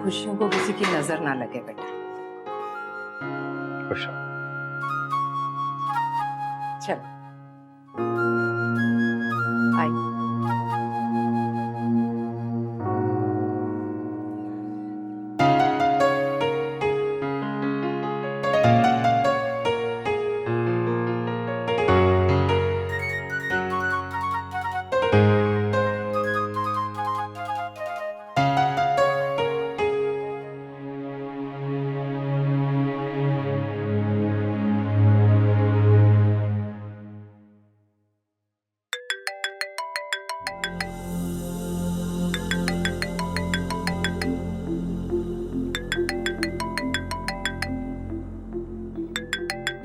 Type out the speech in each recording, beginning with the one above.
खुशियों को किसी की नजर ना लगे बेटा। खुश हो। चलो आई।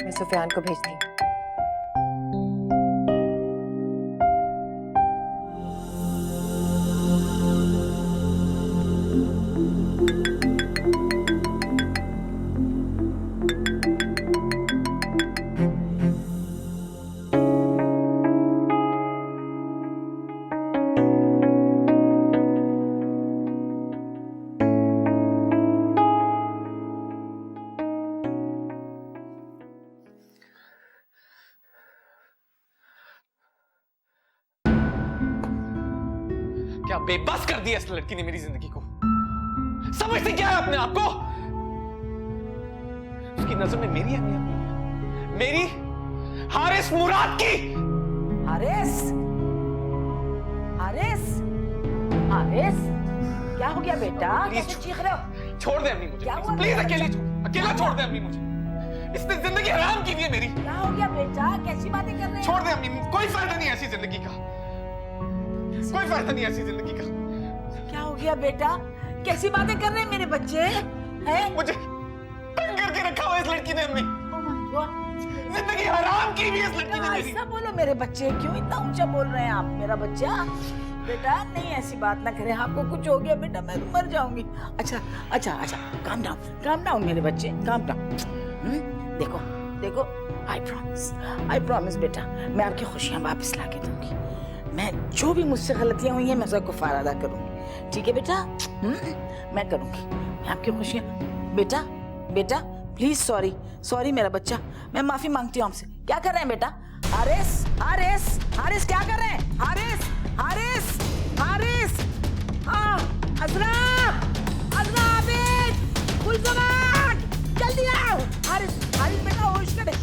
मैं सुफियान को भेजती हूँ। क्या बेबस कर दिया इस लड़की ने मेरी जिंदगी को। समझते क्या है अपने आप को? उसकी नजर में मेरी अहमियत नहीं है, मेरी हारिस मुराद की। हारिस, हारिस, हारिस, क्या हो गया बेटा? कैसे चीख रहे हो? छोड़ दे अम्मी मुझे, प्लीज अकेला छोड़ दे अम्मी मुझे। इसने जिंदगी हराम की हुई है मेरी। क्या हो गया बेटा? कैसी बातें कर रहे हैं? छोड़ दे अम्मी, कोई फायदा नहीं ऐसी जिंदगी का, कोई फायदा नहीं ऐसी जिंदगी का। क्या हो गया बेटा? कैसी बातें कर रहे हैं मेरे बच्चे? हैं? मुझे तंग करके रखा हुआ इस लड़की ने अम्मी। Oh my God! जिंदगी हराम की हुई है इस लड़की ने मेरी। ऐसा बोलो मेरे बच्चे, क्यों इतना ऊंचा बोल रहे हैं आप? मेरा बच्चा बेटा, नहीं ऐसी बात ना करें। आपको कुछ हो गया बेटा, मैं मर जाऊंगी। अच्छा अच्छा अच्छा, काम डाउन मेरे बच्चे, काम डाउन। देखो देखो, आई प्रॉमिस बेटा, मैं आपकी खुशियां वापस ला के दूंगी। मैं जो भी मुझसे गलतियां हुई हैं मैं उसका कुफारा अदा करूंगी, ठीक है बेटा? मैं करूंगी, मैं आपकी खुशियां। बेटा बेटा प्लीज, सॉरी मेरा बच्चा, मैं माफी मांगती हूँ आपसे। क्या कर रहे हैं बेटा? हारिस, हारिस, हारिस, क्या कर रहे हैं? हारिस, हारिस, हारिस, अज़रा, अज़रा, आबिद, गुलज़ुमान, जल्दी आओ। हारिस, हारिस बेटा, होश करे।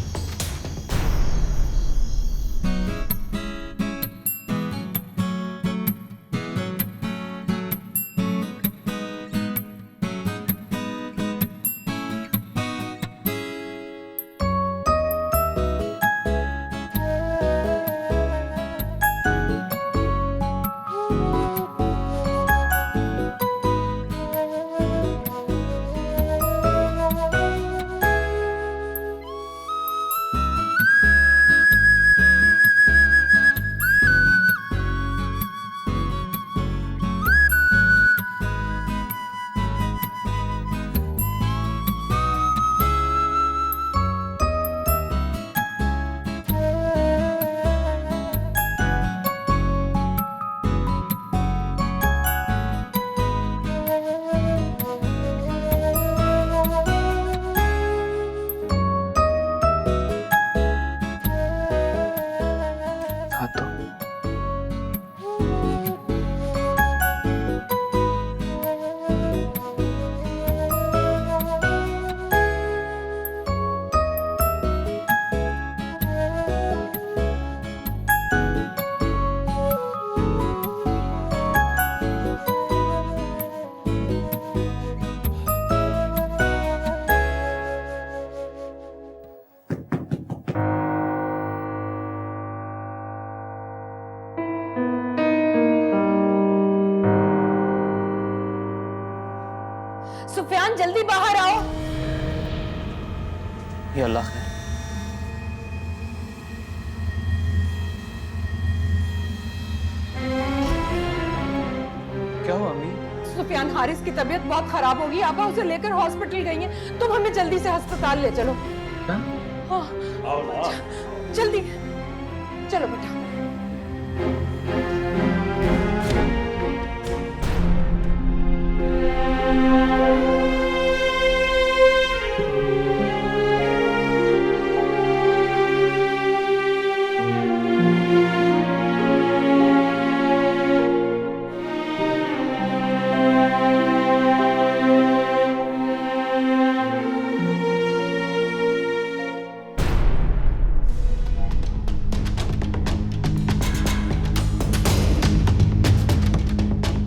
सुफियान जल्दी बाहर आओ। ये अल्लाह है। क्या हुआ अम्मी? सुफियान, हारिस की तबीयत बहुत खराब होगी, आप उसे लेकर हॉस्पिटल गई हैं। तुम हमें जल्दी से अस्पताल ले चलो। हाँ, जल्दी चलो बेटा।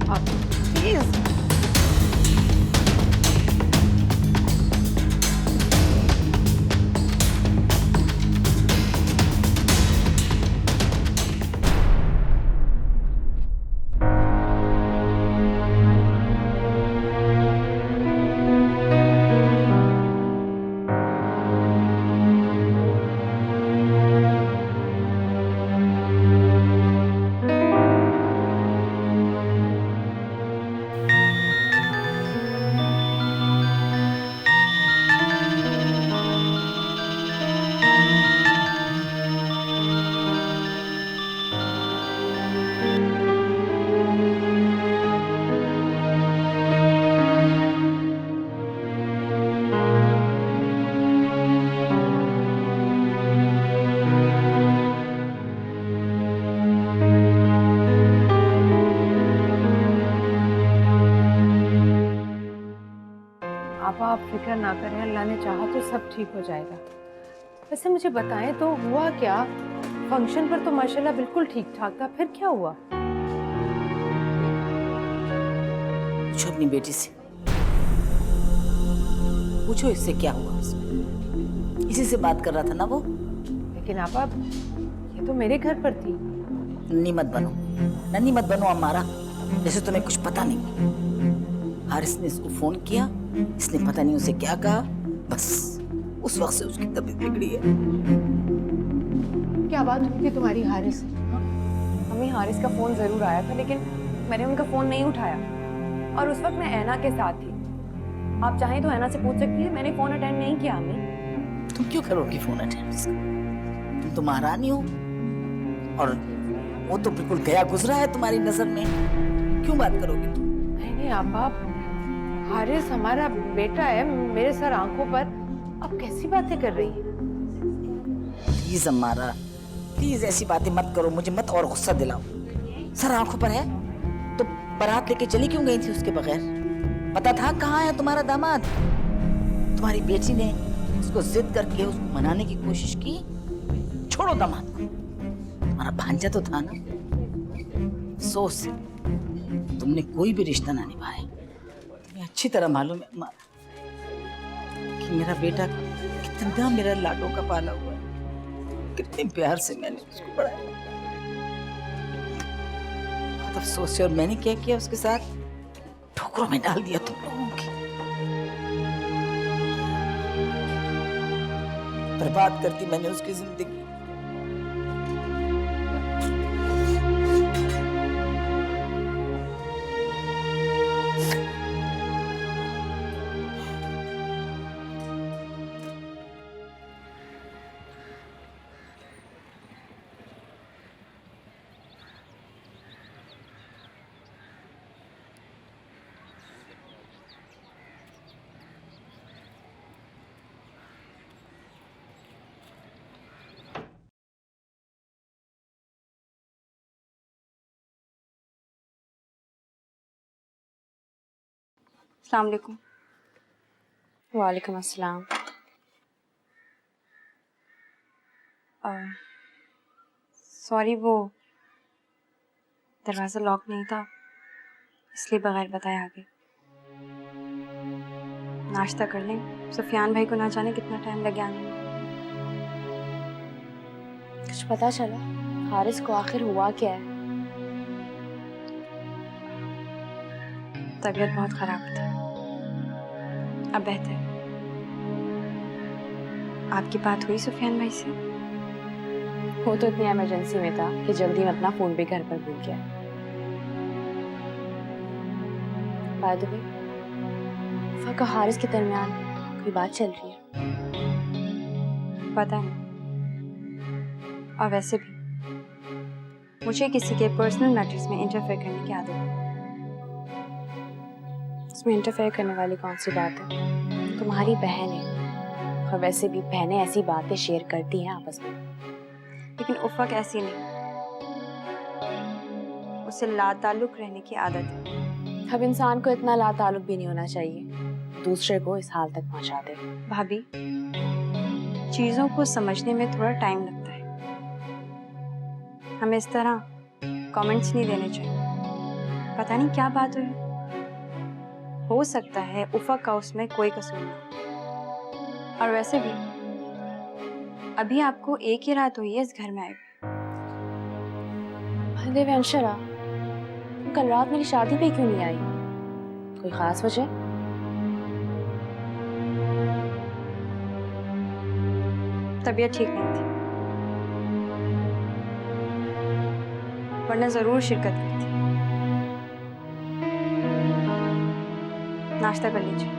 आप प्लीज आप फिक्र ना करें, अल्लाह ने चाहा तो सब ठीक हो जाएगा। वैसे मुझे बताएं तो हुआ क्या? फंक्शन पर तो माशाल्लाह बिल्कुल ठीक ठाक था, फिर क्या हुआ? पूछो अपनी बेटी से, पूछो इससे क्या हुआ उसको। इसी से बात कर रहा था ना वो। लेकिन आप ये तो मेरे घर पर थी। नन्नी मत बनो हमारा, जैसे तुम्हें कुछ पता नहीं। हारिस ने इसको फोन किया, इसने पता नहीं उसे क्या कहा, बस उस वक्त से उसकी तबीयत बिगड़ी है। क्या बात हुई थी तुम्हारी हारिस से? हमें हारिस का फोन जरूर आया था, लेकिन मैंने उनका फोन नहीं उठाया और उस वक्त मैं ऐना के साथ थी। आप चाहें तो ऐना से पूछ सकती है, मैंने फोन अटेंड नहीं किया। अम्मी तुम क्यों करोगी फोन अटेंड? तुम तो महारानी हो और वो तो बिल्कुल गया गुजरा है तुम्हारी नजर में, क्यों बात करोगी तुम? नहीं आप हारिस हमारा बेटा है, मेरे सर आंखों पर। अब कैसी बातें कर रही है? प्लीज अम्मारा, प्लीज ऐसी बातें मत करो, मुझे मत और गुस्सा दिलाओ। सर आंखों पर है तो बारात लेके चली क्यों गई थी उसके बगैर? पता था कहाँ है तुम्हारा दामाद? तुम्हारी बेटी ने उसको जिद करके उसको मनाने की कोशिश की। छोड़ो दामाद को, तुम्हारा भांजा तो था ना। अफसोस तुमने कोई भी रिश्ता ना निभाया। तुम्हें अच्छी तरह मालूम है अम्मा कि मेरा बेटा कितना मेरा लाडों का पाला हुआ है, कितने प्यार से मैंने उसको पढ़ाया। बहुत अफसोस है। और मैंने क्या किया उसके साथ? ठोकरों में डाल दिया तुम लोगों की। बर्बाद करती मैंने उसकी जिंदगी। अस्सलाम वालेकुम। वालेकुम अस्सलाम। सॉरी, वो दरवाज़ा लॉक नहीं था, इसलिए बगैर बताए आ गई। नाश्ता कर लें, सुफियान भाई को ना जाने कितना टाइम लग गया आने में। कुछ पता चला हारिस को आखिर हुआ क्या है? तबीयत बहुत खराब था, अब बेहतर। आपकी बात हुई सुफियान भाई से? वो तो इतनी इमरजेंसी में था कि जल्दी में अपना फोन भी घर पर भूल गया। बाय द वे, फका हारिस के दरमियान कोई बात चल रही है? पता नहीं। और वैसे भी मुझे किसी के पर्सनल मैटर्स में इंटरफेयर करने की आदत है। इसमें इंटरफेयर करने वाली कौन सी बात है? तुम्हारी बहन है, और वैसे भी बहनें ऐसी बातें शेयर करती हैं आपस में, लेकिन उफ़क ऐसी नहीं, उसे लाताल्लुक रहने की आदत है। अब इंसान को इतना लाताल्लुक भी नहीं होना चाहिए, दूसरे को इस हाल तक पहुंचा दे। भाभी, चीज़ों को समझने में थोड़ा टाइम लगता है, हमें इस तरह कमेंट्स नहीं देने चाहिए। पता नहीं क्या बात हुई, हो सकता है उफ़क का उसमें कोई कसूर ना। और वैसे भी अभी आपको एक ही रात हुई है इस घर में आए। भले अंशरा, कल रात मेरी शादी पे क्यों नहीं आई? कोई खास वजह? तबीयत ठीक नहीं थी, वरना जरूर शिरकत करती। नाश्ता कर लीजिए।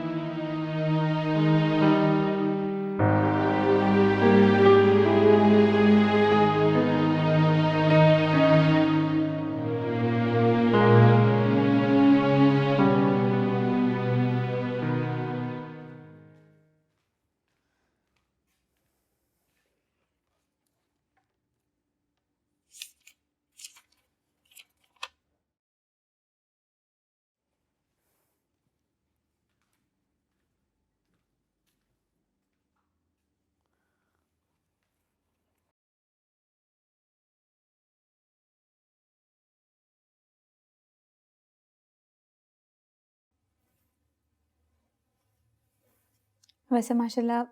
वैसे माशाल्लाह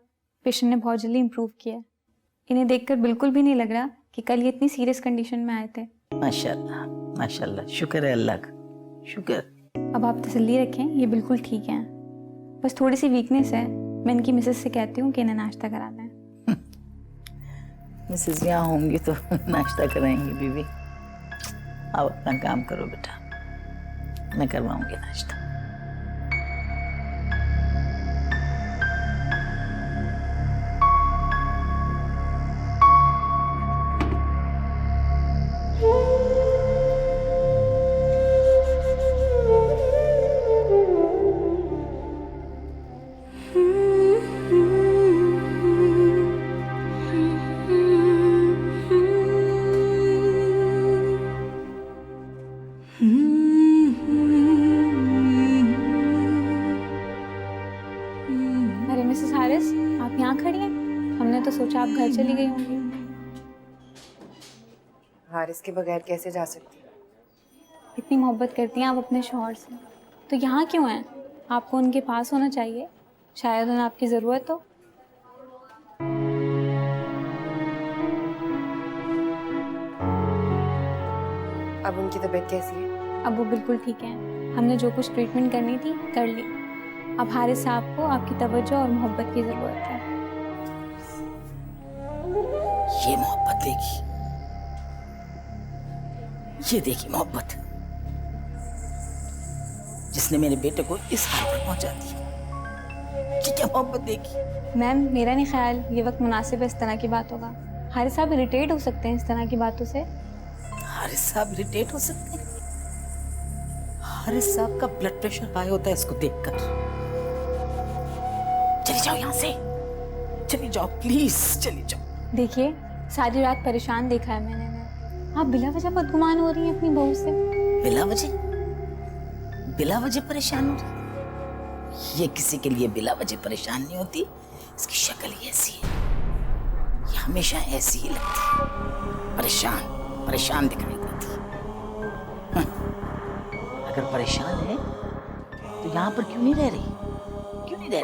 पेशेंट ने बहुत जल्दी इम्प्रूव किया है। इन्हें देखकर बिल्कुल भी नहीं लग रहा कि कल ये इतनी सीरियस कंडीशन में आए थे। माशाल्लाह माशाल्लाह, शुक्र है अल्लाह का, शुक्र। अब आप तसल्ली रखें, ये बिल्कुल ठीक हैं, बस थोड़ी सी वीकनेस है। मैं इनकी मिसेस से कहती हूँ कि इन्हें नाश्ता कराना है। मिसेस यहाँ होंगी तो नाश्ता कराएंगी बीवी। आओ अपना काम करो बेटा, मैं करवाऊंगी नाश्ता। अरे मिसेस हारिस, आप यहाँ खड़ी हैं? हमने तो सोचा आप घर चली गई होंगी। हारिस के बगैर कैसे जा सकती? इतनी मोहब्बत करती हैं आप अपने शौहर से, तो यहाँ क्यों हैं? आपको उनके पास होना चाहिए, शायद उन्हें आपकी ज़रूरत हो। अब उनकी तबीयत कैसी है? अब वो बिल्कुल ठीक हैं। हमने जो कुछ ट्रीटमेंट करनी थी कर ली। अब हारिस साहब को आपकी तवज्जो और मोहब्बत की ज़रूरत है। ये मोहब्बत देखी, ये देखी मोहब्बत जिसने मेरे बेटे को इस हाल पर पहुंचा दिया। ये क्या मोहब्बत देखी? मैम, मेरा नहीं ख्याल ये वक्त मुनासिब है इस तरह की बातों का। हारिस साहब इरिटेट हो सकते हैं इस तरह की बातों से। हारिस साहब इरिटेट हो सकते हैं? हारिस साहब का ब्लड प्रेशर हाई होता है इसको देखकर। चली जाओ यहाँ से, चली जाओ प्लीज, चली जाओ। देखिए, सारी रात परेशान देखा है मैंने। आप बिला वजह बदगुमान हो रही हैं अपनी बहू से। बिला वजह परेशान हो रही? ये किसी के लिए बिला वजह परेशान नहीं होती। इसकी शक्ल ही ऐसी है, ये हमेशा ऐसी ही लगती है, परेशान दिखाई देती है। अगर परेशान है तो यहाँ पर क्यों नहीं रह रही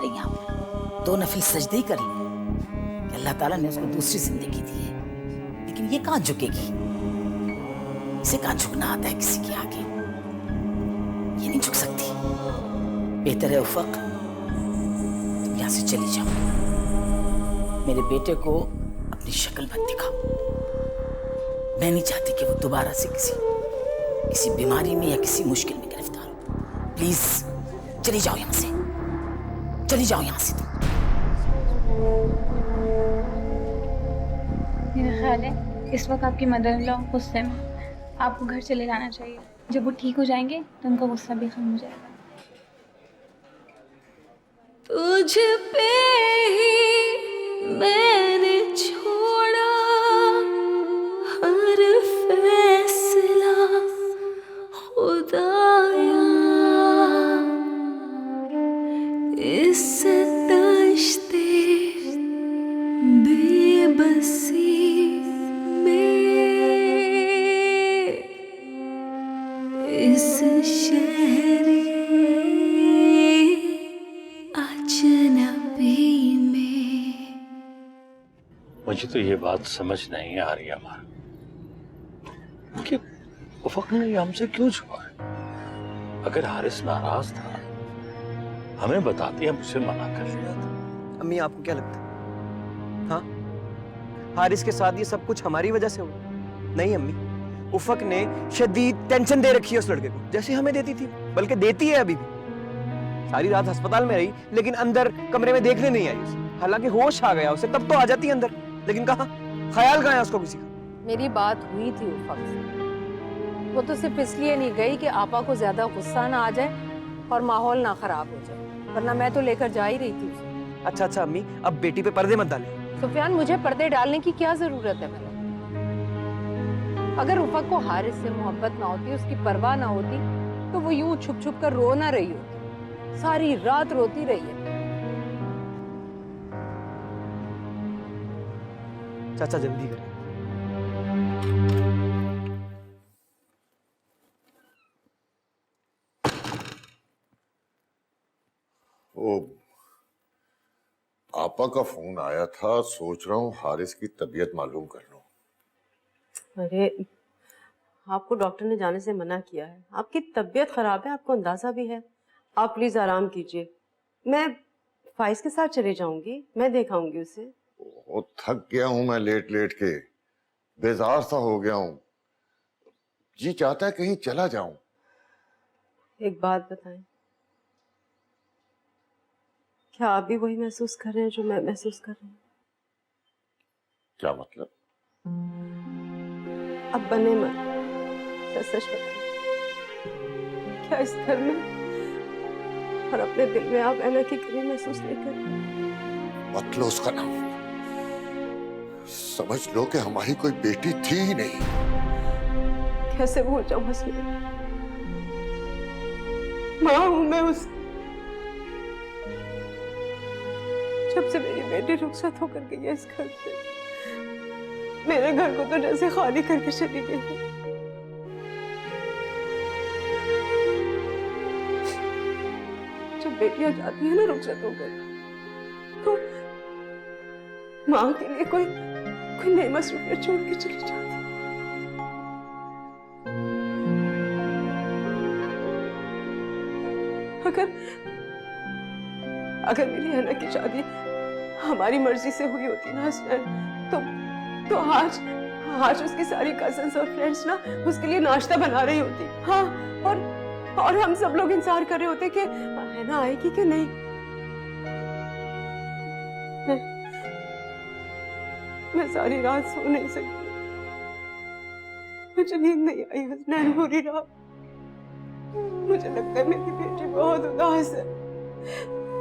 यहाँ पर? 2 नफिल सजदे कर ले, अल्लाह ताला ने उसको दूसरी जिंदगी दी है, लेकिन ये कहाँ झुकेगी? इसे कहाँ झुकना आता है किसी के आगे? ये नहीं झुक सकती। बेहतर है उफ़क, तुम यहाँ से चली जाओ। मेरे बेटे को अपनी शक्ल मत दिखाओ। मैं नहीं चाहती कि वो दोबारा से किसी बीमारी में या किसी मुश्किल में गिरफ्तार हो। प्लीज चली जाओ यहाँ से, चली जाओ यहाँ से। मेरा ख्याल है इस वक्त आपकी मदर इन लॉ गुस्से में, आपको घर चले जाना चाहिए। जब वो ठीक हो जाएंगे तो उनका गुस्सा भी कम हो जाएगा। तुझ पे ही मैंने छोड़ा हर फैसला खुदाया, इस तश्ते बेबसी में, इस शहर अजनबी में। मुझे तो ये बात समझ नहीं आ रही अमर कि उफक ने ये हमसे क्यों छुपा है। अगर हारिस नाराज था हमें बताती, हम उसे मना कर लिया था। अम्मी आपको क्या लगता है? हाँ, हारिस के साथ ये सब कुछ हमारी वजह से हुआ? नहीं अम्मी, उफक ने शदीद टेंशन दे रखी है उस लड़के को, जैसे हमें देती थी, बल्कि देती है अभी भी। सारी रात अस्पताल में रही लेकिन अंदर कमरे में देखने नहीं आई उसे। हालांकि होश आ गया उसे तब तो आ जाती अंदर, लेकिन कहाँ, ख्याल कहाँ है उसको किसी का। मेरी बात हुई थी उफक से, वो तो सिर्फ इसलिए नहीं गई कि आपा को ज्यादा गुस्सा ना आ जाए और माहौल ना खराब हो जाए, वरना मैं तो लेकर जा ही रही थी उसे। अच्छा अम्मी, अब बेटी पे पर्दे मत डालें। सुफियान, मुझे पर्दे डालने की क्या जरूरत है? मैंने अगर उफक को हारिस से मोहब्बत ना होती, उसकी परवाह ना होती, तो वो यूं छुप छुप कर रो ना रही होती, सारी रात रोती रही है। चाचा जल्दी करें। ओ, आपा का फोन आया था, सोच रहा हूँ हारिस की तबीयत मालूम कर लूं। अरे आपको डॉक्टर ने जाने से मना किया है, आपकी तबीयत खराब है, आपको अंदाजा भी है। आप प्लीज आराम कीजिए, मैं फाइज के साथ चले जाऊंगी, मैं दिखाऊंगी उसे। ओ, थक गया हूं मैं लेट लेट के, बेजार सा हो गया हूं, जी चाहता है कहीं चला जाऊं। एक बात बताएं, क्या आप भी वही महसूस कर रहे हैं जो मैं महसूस कर रही हूँ? क्या मतलब? अब बने मत, सच सच बताएं, क्या इस घर में और अपने दिल में आप ऐना की कमी महसूस नहीं करते? मत लो उसका नाम, समझ लो कि हमारी कोई बेटी थी ही नहीं। कैसे भूल जाऊं हसनैन, माँ हूं मैं उसकी। जब से मेरी बेटी रुखसत होकर गई है इस घर से, मेरे घर को तो जैसे खाली करके चली गई है। जब बेटियां जाती है ना रुखसत होकर, तो माँ के लिए कोई नई मसरूफियत छोड़ के चली जाती है। अगर मेरी हना की शादी हमारी मर्जी से हुई होती ना हसनैन, तो आज उसकी सारी कजन्स और फ्रेंड्स ना उसके लिए नाश्ता बना रही होती। हाँ, और हम सब लोग इंतजार कर रहे होते कि हना आएगी कि नहीं। मैं सारी रात सो नहीं सकती, मुझे नींद नहीं आई हसनैन पूरी रात। मुझे लगता है मेरी बेटी बहुत उदास है,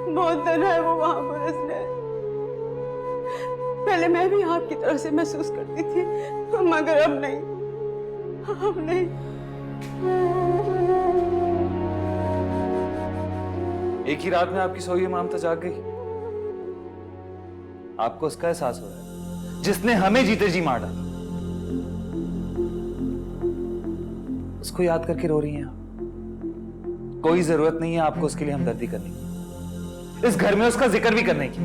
बहुत तन्हा है वो वहां पर हसनैन। पहले मैं भी आपकी तरह से महसूस करती थी, मगर अब नहीं, अब नहीं। एक ही रात में आपकी सोई हुई ममता जाग गई। आपको उसका एहसास हो रहा है जिसने हमें जीते जी मार डाला, उसको याद करके रो रही हैं आप। कोई जरूरत नहीं है आपको उसके लिए हमदर्दी करने की, इस घर में उसका जिक्र भी करने की।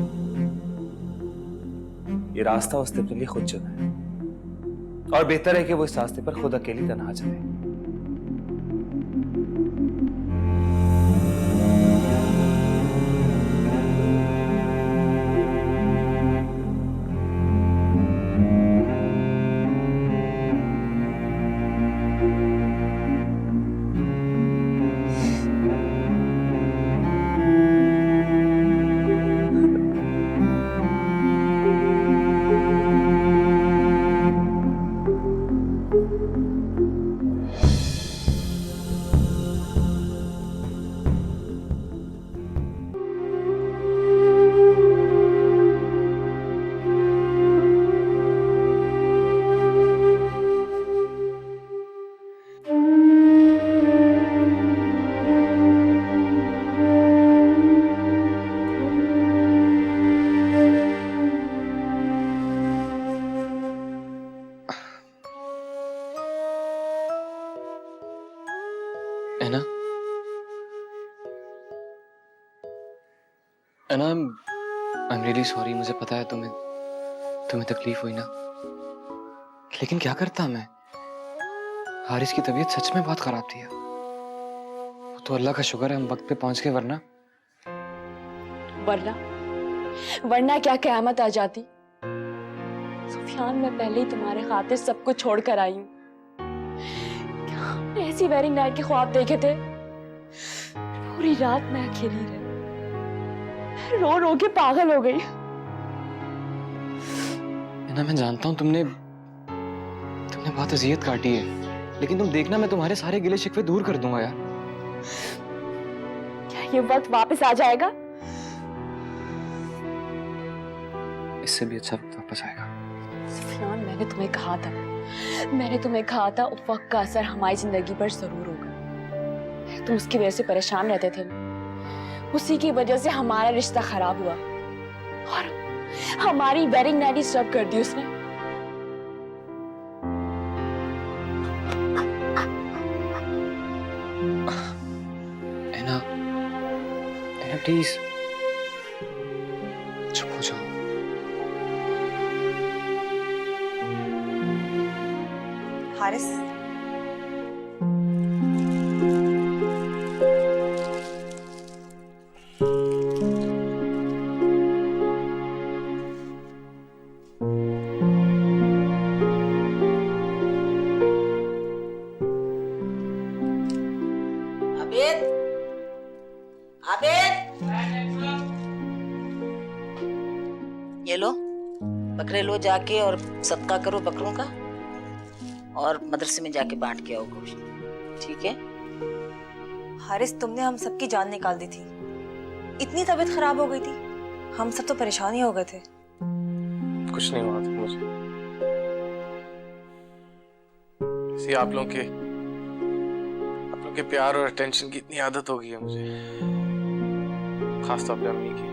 ये रास्ता उसने अपने लिए खुद चुना है, और बेहतर है कि वो इस रास्ते पर खुद अकेली तन्हा चले। एना, आई एम रियली सॉरी। मुझे पता है तुम्हें तकलीफ हुई ना, लेकिन क्या करता मैं। हारिस की तबीयत सच में बहुत खराब थी। वो तो अल्लाह का शुक्र है हम वक्त पे पहुंच गए, वरना क्या क़यामत आ जाती। सुफियान, मैं पहले ही तुम्हारे खातिर सब कुछ छोड़ कर आई हूँ। ऐसी वेडिंग नाइट के ख्वाब देखे थे, पूरी रात मैं अकेली रही, रो रो के पागल हो गई। ना मैं जानता हूँ तुमने बहुत अजियत काटी है, लेकिन तुम देखना मैं तुम्हारे सारे गिले शिकवे दूर कर दूंगा यार। क्या ये वक्त वापस आ जाएगा? इससे भी अच्छा वक्त वापस आएगा। सुफियान, मैंने तुम्हें कहा था उस वक्त का असर हमारी जिंदगी पर जरूर होगा। तुम उसकी वजह से परेशान रहते थे, उसी की वजह से हमारा रिश्ता खराब हुआ और हमारी वेडिंग नाइट डिस्टर्ब कर दी उसने। एना प्लीज चुप हो जाओ। हारिस, आबिद, आबिद, ये लो बकरे लो जाके और सदका करो बकरों का, और मदरसे में जाके बांट के आओ गोश्त, ठीक है? हारिस, तुमने हम सबकी जान निकाल दी थी। इतनी तबीयत खराब हो गई थी, हम सब तो परेशान ही हो गए थे। कुछ नहीं हुआ था मुझे, इसी आप लोगों के प्यार और अटेंशन की इतनी आदत हो गई है मुझे, खासतौर पे अम्मी की।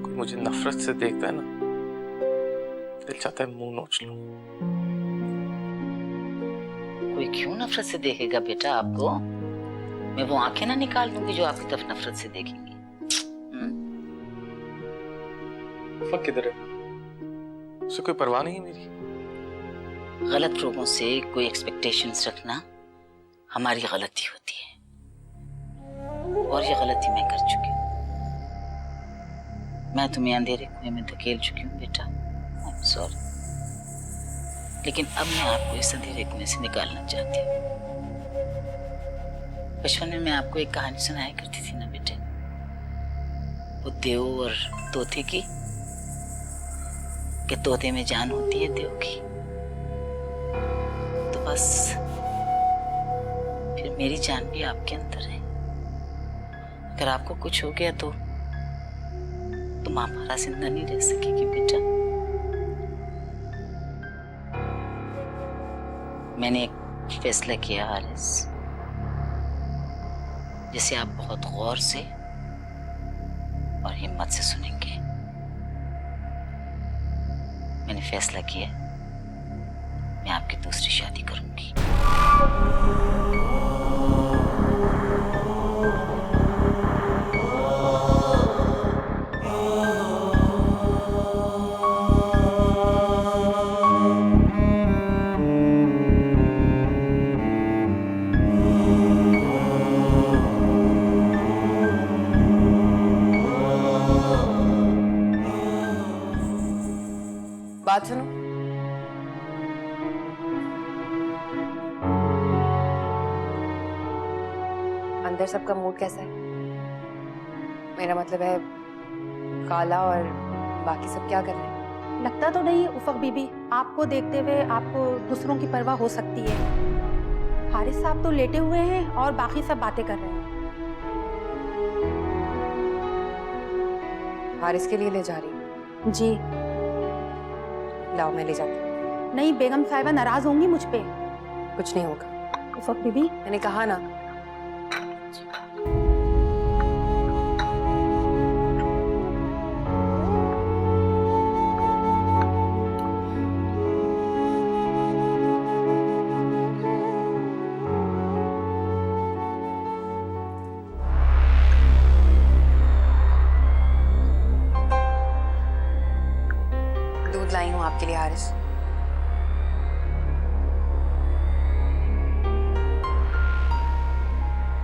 कोई मुझे नफरत से देखता है ना, दिल चाहता है मुंह नोच लूं। कोई क्यों नफरत से देखेगा बेटा आपको? मैं वो आंखें ना निकाल दूंगी जो आपकी तरफ नफरत से देखेंगी। फक किधर है? उसे कोई परवाह नहीं है मेरी। गलत लोगों से कोई एक्सपेक्टेशंस रखना हमारी गलती होती है, और ये गलती मैं कर चुकी हूँ। मैं तुम्हें अंधेरे कुएं में धकेल चुकी हूँ बेटा, आई एम सॉरी। लेकिन अब मैं आपको इस अंधेरे कुएं से निकालना चाहती हूँ। बचपन में मैं आपको एक कहानी सुनाया करती थी ना बेटे, वो देव और तोते की, कि तोते में जान होती है देव की। तो बस फिर मेरी जान भी आपके अंदर है। अगर आपको कुछ हो गया तो तुम हमारा जिंदा नहीं रह सकेगी बेटा। मैंने एक फैसला किया हारिस, जिसे आप बहुत गौर से और हिम्मत से सुनेंगे। मैंने फैसला किया, मैं आपकी दूसरी शादी करूंगी। बात सुनो, अंदर सबका मूड कैसा है? मेरा मतलब है काला और बाकी सब क्या कर रहे हैं? लगता तो नहीं उफक बीबी, आपको देखते हुए आपको दूसरों की परवाह हो सकती है। हारिस साहब तो लेटे हुए हैं और बाकी सब बातें कर रहे हैं। हारिस के लिए ले जा रही हूँ? जी लाओ, मैं ले जाती हूँ। नहीं, बेगम साहिबा नाराज होंगी मुझ पे। कुछ नहीं होगा उफक बीबी, मैंने कहा ना। आपके लिए हारिस।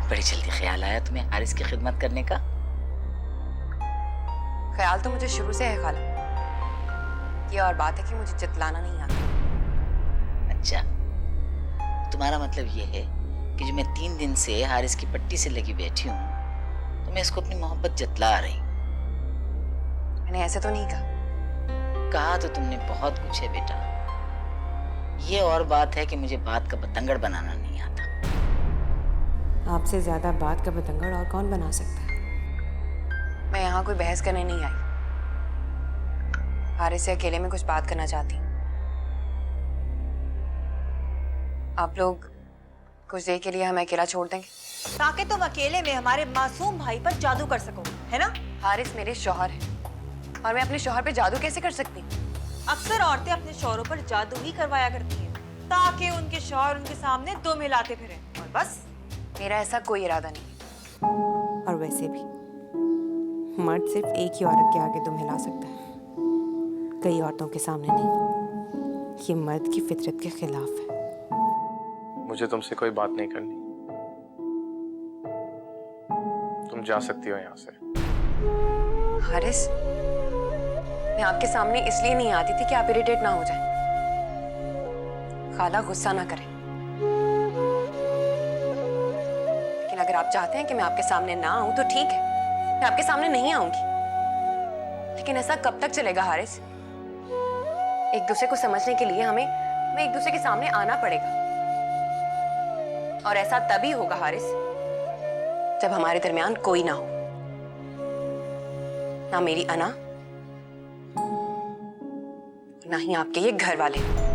बड़ी जल्दी ख्याल आया तुम्हें हारिस की खिदमत करने का? ख्याल तो मुझे शुरू से है खाला, ये और बात है कि मुझे जतलाना नहीं आता। अच्छा, तुम्हारा मतलब ये है कि जो मैं 3 दिन से हारिस की पट्टी से लगी बैठी हूँ तो मैं इसको अपनी मोहब्बत जतला रही हूँ? मैंने ऐसे तो नहीं कहा तो तुमने बहुत कुछ है बेटा। ये और बात है कि मुझे बात का बतंगड़ बनाना नहीं आता। आपसे ज्यादा बात का बतंगड़ और कौन बना सकता है? मैं यहाँ कोई बहस करने नहीं आई, हारिस से अकेले में कुछ बात करना चाहती हूँ। आप लोग कुछ देर के लिए हमें अकेला छोड़ देंगे ताकि तुम अकेले में हमारे मासूम भाई पर जादू कर सको, है ना? हारिस मेरे शौहर है और मैं अपने शौहर पे जादू कैसे कर सकती हूँ? अक्सर औरतें अपने शौहरों पर जादू ही करवाया करती हैं ताकि उनके शौहर उनके सामने दुम हिलाते फिरें, और बस। मेरा ऐसा कोई इरादा नहीं। और वैसे भी मर्द सिर्फ एक ही औरत के आगे दुम हिला सकता है, कई औरतों के सामने नहीं। ये मर्द की फितरत के खिलाफ है। मुझे तुमसे कोई बात नहीं करनी, तुम जा सकती हो यहाँ से। हारिस, मैं आपके सामने इसलिए नहीं आती थी कि आप इरिटेट ना हो जाए। खाला गुस्सा ना करें, लेकिन अगर आप चाहते हैं कि मैं आपके सामने ना आऊं तो ठीक है, मैं आपके सामने नहीं आऊंगी। लेकिन ऐसा कब तक चलेगा हारिस? एक दूसरे को समझने के लिए हमें एक दूसरे के सामने आना पड़ेगा, और ऐसा तभी होगा हारिस जब हमारे दरमियान कोई ना हो, ना मेरी अना, ना ही आपके ये घर वाले।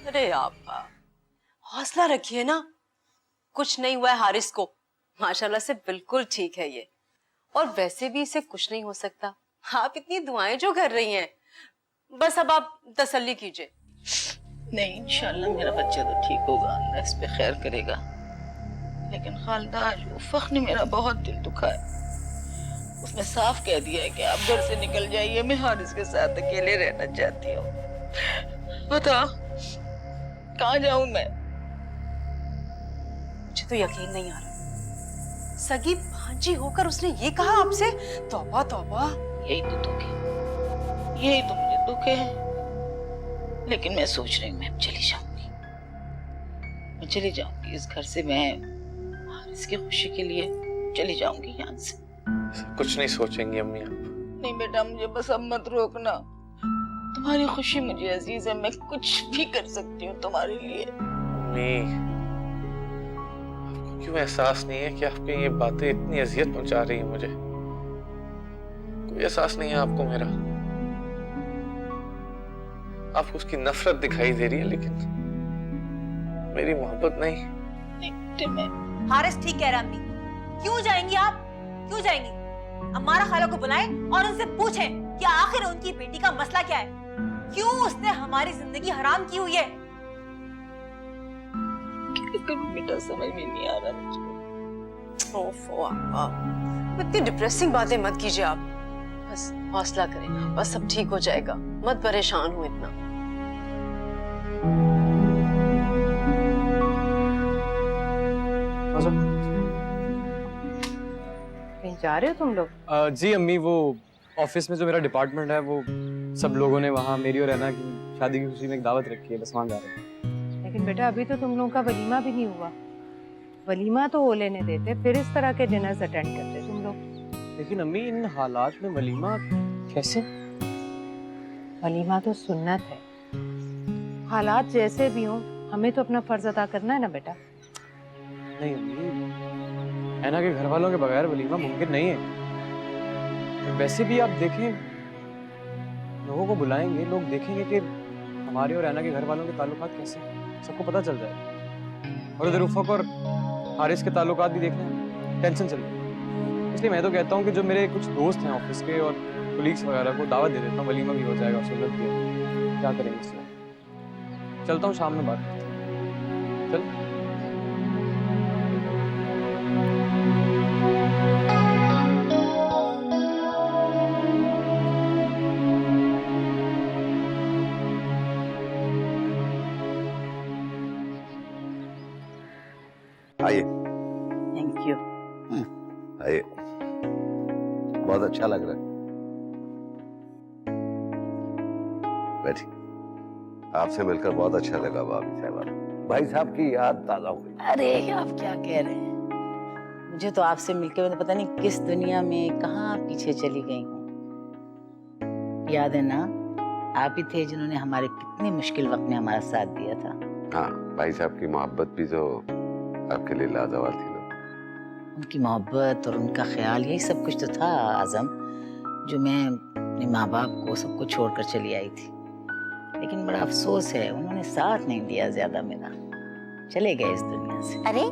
अरे आपा, हौसला रखिए ना, कुछ नहीं हुआ है हारिस को, माशाल्लाह से बिल्कुल ठीक है ये। और वैसे भी इसे कुछ नहीं हो सकता, आप इतनी दुआएं जो कर रही हैं, बस अब आप तसल्ली कीजिए। नहीं, इंशाल्लाह मेरा बच्चा तो ठीक होगा, अल्लाह इस पे खैर करेगा। लेकिन खालदा, आज उफक ने मेरा बहुत दिल दुखा है। उसने साफ कह दिया है कि आप घर से निकल जाइए, मैं हारिस के साथ अकेले रहना चाहती हूँ। बता कहाँ जाऊं मैं? मुझे तो यकीन नहीं आ रहा, सगी भांजी होकर उसने ये कहा आपसे? तौबा तौबा। यही तो दुख है, यही तो मुझे दुख है। लेकिन मैं सोच रही हूँ मैं अब चली जाऊंगी, मैं चली जाऊंगी इस घर से। मैं हारिस की खुशी के लिए चली जाऊंगी यहाँ से। कुछ नहीं सोचेंगी अम्मी आप? नहीं बेटा, मुझे बस अब मत रोकना। तुम्हारी खुशी मुझे अजीज है, मैं कुछ भी कर सकती हूँ तुम्हारे लिए। अम्मी, आपको क्यों एहसास नहीं है कि आपकी ये बातें इतनी अजियत पहुंचा रही हैं मुझे? कोई एहसास नहीं है आपको मेरा? आपको उसकी नफरत दिखाई दे रही है, लेकिन मेरी मोहब्बत नहीं। हारिस ठीक कह रहा अम्मी, क्यों जाएंगी आप? क्यों जाएंगी? अम्मारा खाला को बुलाएं और उनसे पूछें कि आखिर उनकी बेटी का मसला क्या है, क्यों उसने हमारी जिंदगी हराम की हुई है। बेटा समझ में नहीं आ रहा मुझे। ओफो आप इतनी डिप्रेसिंग बातें मत कीजिए आप, बस हौसला करें, बस सब ठीक हो जाएगा, मत परेशान हो इतना। कहीं जा रहे हो तुम लोग? जी अम्मी, वो ऑफिस में जो मेरा डिपार्टमेंट है, वो सब लोगों ने वहाँ मेरी और रैना की शादी की खुशी में एक दावत रखी है, बस वहाँ जा रहे हैं। लेकिन बेटा अभी तो तुम लोगों का वलीमा भी नहीं हुआ। वलीमा तो वो लेने देते, फिर इस तरह के डिनर्स अटेंड करते तुम लोग। लेकिन अम्मी, इन हालात में वलीमा कैसे? वलीमा तो सुन्नत है, हालात जैसे भी हों हमें तो अपना फर्ज अदा करना है ना बेटा। नहीं अम्मी, ऐना के घर वालों के बगैर वलीमा मुमकिन नहीं है। वैसे भी आप देखें, लोगों को बुलाएंगे, लोग देखेंगे कि हमारे और रैना के घर वालों के ताल्लुकात कैसे हैं, सबको पता चल जाएगा। और उधर उफक और हारिस के ताल्लुकात भी देखने हैं, टेंशन चल रही है। इसलिए मैं तो कहता हूँ कि जो मेरे कुछ दोस्त हैं ऑफिस के और कोलीग्स वगैरह को दावत दे देता हूँ, वलीमा भी हो जाएगा, सुन्नत भी है। क्या करेंगे इसमें? चलता हूँ, शाम में बात करते हैं। चल। आइए। Thank you. आइए, बहुत अच्छा लग रहा है। बैठिए। आपसे मिलकर बहुत अच्छा लगा भाभी साहबा। भाई साहब की याद ताजा हो गई। अरे आप क्या कह रहे हैं, मुझे तो आपसे मिलकर मैं पता नहीं किस दुनिया में कहाँ पीछे चली गई हूँ। याद है ना, आप ही थे जिन्होंने हमारे कितने मुश्किल वक्त में हमारा साथ दिया था। हाँ, भाई साहब की मोहब्बत भी तो आपके लिए लाजवाब थी ना। उनकी मोहब्बत और उनका ख्याल, यही सब कुछ तो था आजम, जो मैं अपने माँ बाप को सबको छोड़कर चली आई थी। लेकिन बड़ा अफसोस है, उन्होंने साथ नहीं दिया ज्यादा मेरा, चले गए इस दुनिया से। अरे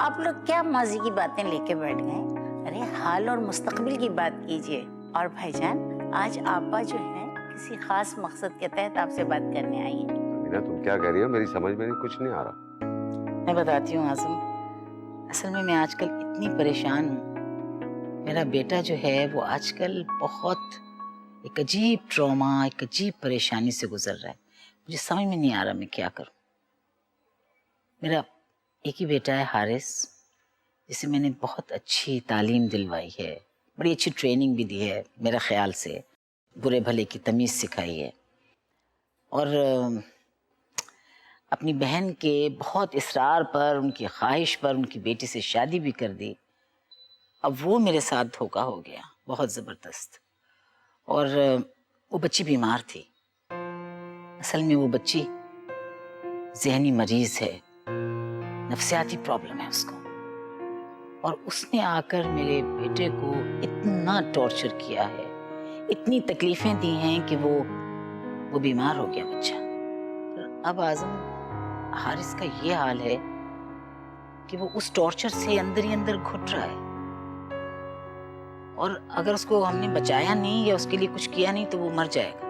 आप लोग क्या मजे की बातें लेके बैठ गए? अरे हाल और मुस्तकबिल की बात कीजिए। और भाईजान, आज आपा जो है किसी खास मकसद के तहत आपसे बात करने आई है। मीना, तुम क्या कह रही हो? मेरी समझ में कुछ नहीं आ रहा। मैं बताती हूँ आजम, असल में मैं आजकल इतनी परेशान हूँ। मेरा बेटा जो है वो आजकल बहुत एक अजीब ट्रॉमा, एक अजीब परेशानी से गुजर रहा है। मुझे समझ में नहीं आ रहा मैं क्या करूँ। मेरा एक ही बेटा है हारिस, जिसे मैंने बहुत अच्छी तालीम दिलवाई है, बड़ी अच्छी ट्रेनिंग भी दी है, मेरा ख्याल से बुरे भले की तमीज़ सिखाई है। और अपनी बहन के बहुत इसरार पर, उनकी ख्वाहिश पर उनकी बेटी से शादी भी कर दी। अब वो मेरे साथ धोखा हो गया बहुत ज़बरदस्त। और वो बच्ची बीमार थी। असल में वो बच्ची ज़हनी मरीज़ है, नफ्सियाती प्रॉब्लम है उसको। और उसने आकर मेरे बेटे को इतना टॉर्चर किया है, इतनी तकलीफ़ें दी हैं कि वो बीमार हो गया बच्चा। अब आज़म, हारिस का ये हाल है कि वो उस टॉर्चर से अंदर ही अंदर घुट रहा है। और अगर उसको हमने बचाया नहीं या उसके लिए कुछ किया नहीं तो वो मर जाएगा।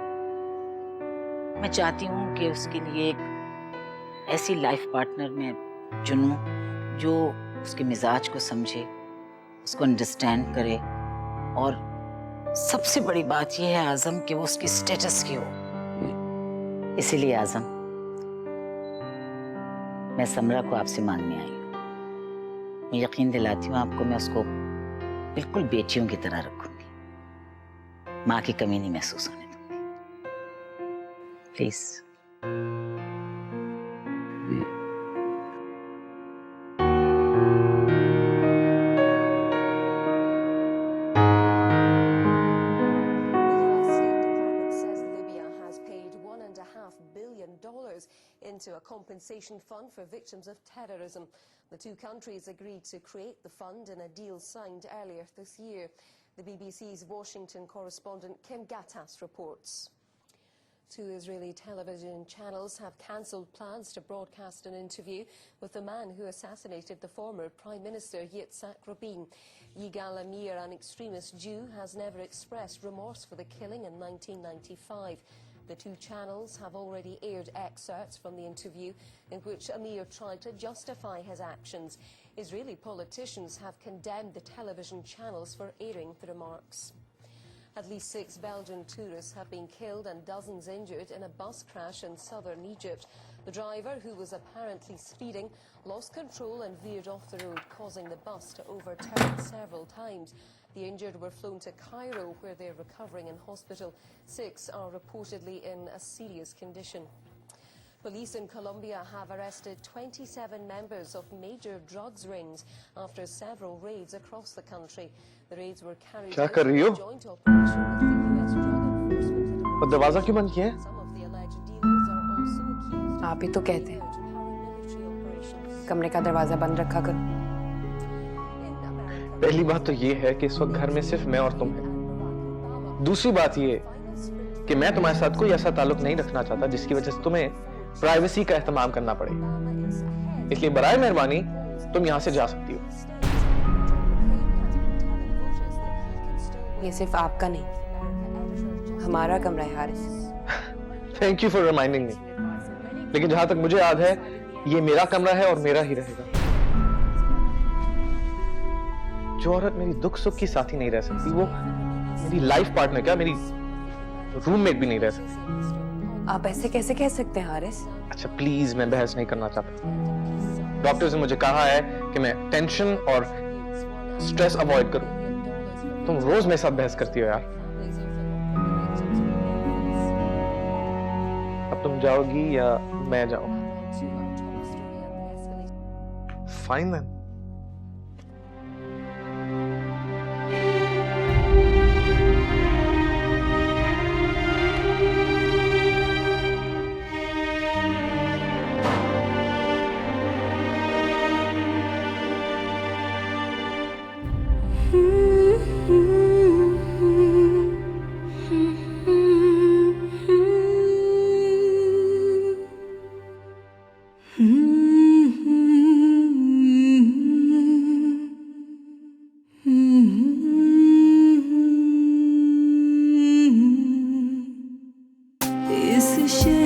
मैं चाहती हूँ कि उसके लिए एक ऐसी लाइफ पार्टनर मैं चुनूं जो उसके मिजाज को समझे, उसको अंडरस्टैंड करे। और सबसे बड़ी बात यह है आज़म कि वो उसकी स्टेटस की हो। इसीलिए आज़म, मैं समरा को आपसे मांगने आई हूँ। मैं यकीन दिलाती हूँ आपको, मैं उसको बिल्कुल बेटियों की तरह रखूंगी, माँ की कमी नहीं महसूस होने दूंगी। Please. into a compensation fund for victims of terrorism. The two countries agreed to create the fund in a deal signed earlier this year. The BBC's Washington correspondent Kim Gattas reports. Two Israeli television channels have cancelled plans to broadcast an interview with the man who assassinated the former Prime Minister Yitzhak Rabin. Yigal Amir, an extremist Jew, has never expressed remorse for the killing in 1995. The two channels have already aired excerpts from the interview in which Amir tried to justify his actions. Israeli politicians have condemned the television channels for airing the remarks. At least 6 Belgian tourists have been killed and dozens injured in a bus crash in southern Egypt. The driver, who was apparently speeding, lost control and veered off the road, causing the bus to overturn several times. The injured were flown to Cairo, where they're recovering in hospital. 6 are reportedly in a serious condition. Police in Colombia have arrested 27 members of major drugs rings after several raids across the country. The raids were carried out in a joint operation with the US Drug Enforcement Administration. और दरवाजा क्यों बंद किया है? Some of the alleged dealers are also accused. आप ही तो कहते हैं paramilitary operations. कमरे का दरवाजा बंद रखा करो। पहली बात तो ये है कि इस वक्त घर में सिर्फ मैं और तुम हैं। दूसरी बात ये कि मैं तुम्हारे साथ कोई ऐसा ताल्लुक नहीं रखना चाहता जिसकी वजह से तुम्हें प्राइवेसी का एहतमाम करना पड़े। इसलिए बराए मेहरबानी तुम यहां से जा सकती हो। ये सिर्फ आपका नहीं, हमारा कमरा है Haris. Thank you for reminding me. लेकिन जहां तक मुझे याद है ये मेरा कमरा है और मेरा ही रहेगा। जो औरत मेरी दुख सुख की साथी नहीं रह सकती वो मेरी लाइफ पार्टनर क्या मेरी रूममेट भी नहीं रह सकती। आप ऐसे कैसे कह सकते हैं हारिस? अच्छा प्लीज, मैं बहस नहीं करना चाहता। डॉक्टर्स ने मुझे कहा है कि मैं टेंशन और स्ट्रेस अवॉइड करूं। तुम रोज मेरे साथ बहस करती हो यार। अब तुम जाओगी या मैं जाऊं? Fine then. इस शहर